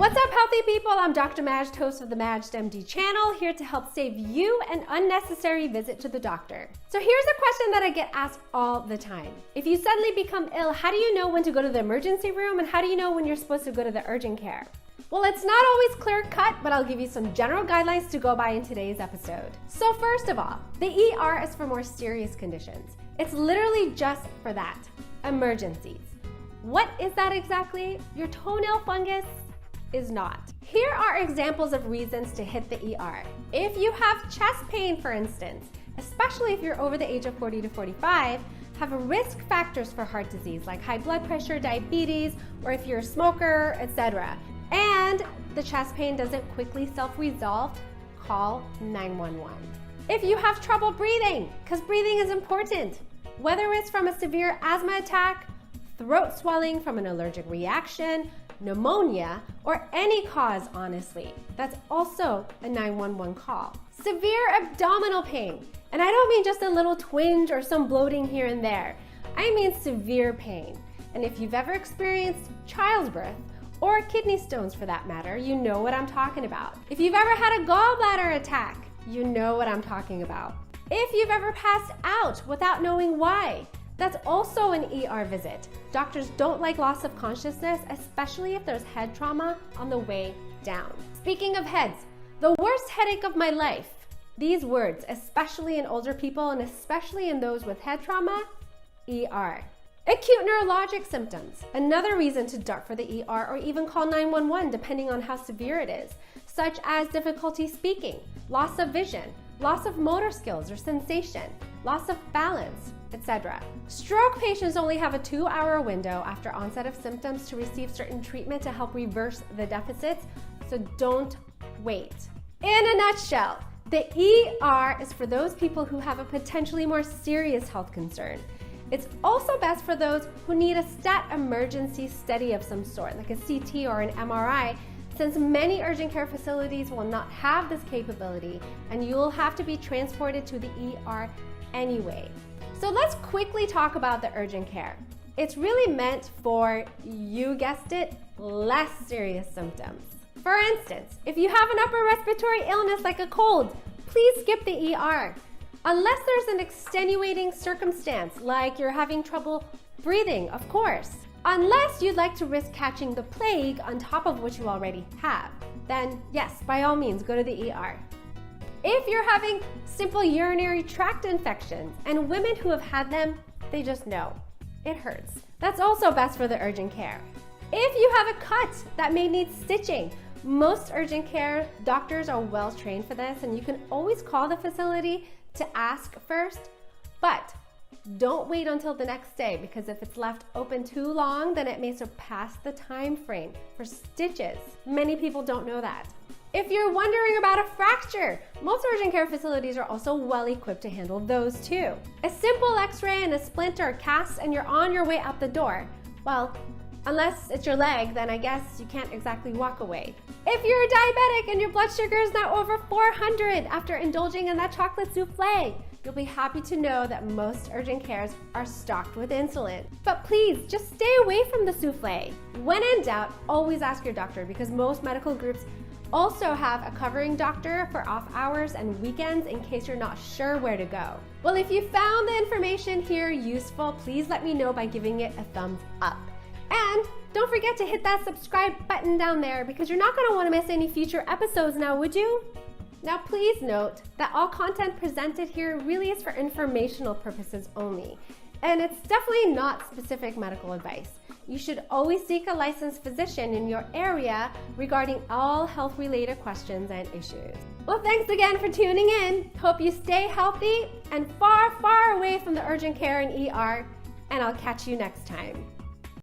What's up, healthy people? I'm Dr. Majd, host of the Majd MD channel, here to help save you an unnecessary visit to the doctor. So here's a question that I get asked all the time. If you suddenly become ill, how do you know when to go to the emergency room, and how do you know when you're supposed to go to the urgent care? Well, it's not always clear-cut, but I'll give you some general guidelines to go by in today's episode. So first of all, the ER is for more serious conditions. It's literally just for that, emergencies. What is that exactly? Your toenail fungus is not. Here are examples of reasons to hit the ER. If you have chest pain, for instance, especially if you're over the age of 40 to 45, have risk factors for heart disease like high blood pressure, diabetes, or if you're a smoker, etc. And the chest pain doesn't quickly self-resolve, call 911. If you have trouble breathing, because breathing is important, whether it's from a severe asthma attack, throat swelling from an allergic reaction, pneumonia, or any cause, honestly, that's also a 911 call. Severe abdominal pain, and I don't mean just a little twinge or some bloating here and there. I mean severe pain. And if you've ever experienced childbirth, or kidney stones for that matter, you know what I'm talking about. If you've ever had a gallbladder attack, you know what I'm talking about. If you've ever passed out without knowing why, that's also an ER visit. Doctors don't like loss of consciousness, especially if there's head trauma on the way down. Speaking of heads, the worst headache of my life. These words, especially in older people and especially in those with head trauma, ER. Acute neurologic symptoms, another reason to dart for the ER or even call 911 depending on how severe it is, such as difficulty speaking, loss of vision, loss of motor skills or sensation, loss of balance, etc. Stroke patients only have a 2-hour window after onset of symptoms to receive certain treatment to help reverse the deficits, so don't wait. In a nutshell, the ER is for those people who have a potentially more serious health concern. It's also best for those who need a stat emergency study of some sort, like a CT or an MRI, since many urgent care facilities will not have this capability and you'll have to be transported to the ER anyway. So let's quickly talk about the urgent care. It's really meant for, you guessed it, less serious symptoms. For instance, if you have an upper respiratory illness like a cold, please skip the ER. Unless there's an extenuating circumstance, like you're having trouble breathing, of course. Unless you'd like to risk catching the plague on top of what you already have, then yes, by all means, go to the ER. If you're having simple urinary tract infections, and women who have had them, they just know, it hurts. That's also best for the urgent care. If you have a cut that may need stitching, most urgent care doctors are well trained for this, and you can always call the facility to ask first, but don't wait until the next day, because if it's left open too long, then it may surpass the time frame for stitches. Many people don't know that. If you're wondering about a fracture, most urgent care facilities are also well equipped to handle those too. A simple x-ray and a splint or cast and you're on your way out the door. Well, unless it's your leg, then I guess you can't exactly walk away. If you're diabetic and your blood sugar is now over 400 after indulging in that chocolate souffle, you'll be happy to know that most urgent cares are stocked with insulin. But please, just stay away from the souffle. When in doubt, always ask your doctor, because most medical groups also have a covering doctor for off hours and weekends in case you're not sure where to go. Well, if you found the information here useful, please let me know by giving it a thumbs up. And don't forget to hit that subscribe button down there, because you're not going to want to miss any future episodes now, would you? Now, please note that all content presented here really is for informational purposes only, and it's definitely not specific medical advice. You should always seek a licensed physician in your area regarding all health-related questions and issues. Well, thanks again for tuning in. Hope you stay healthy and far, far away from the urgent care and ER, and I'll catch you next time.